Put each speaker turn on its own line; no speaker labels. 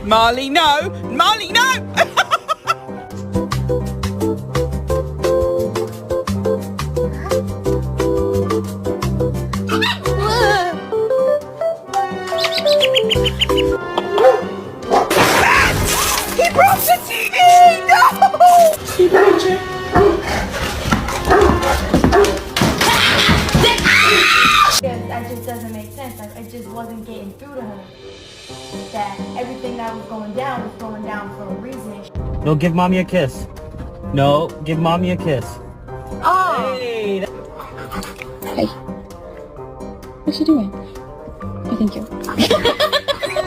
Marley, no! Marley, no! He broke the TV! No! He broke it.
That just doesn't make sense. Like, it just wasn't getting through to her. That everything that was going down for a reason.
No, give mommy a kiss. No, give mommy a kiss.
Oh!
Hey!
Hey. What's she doing? Oh, thank you.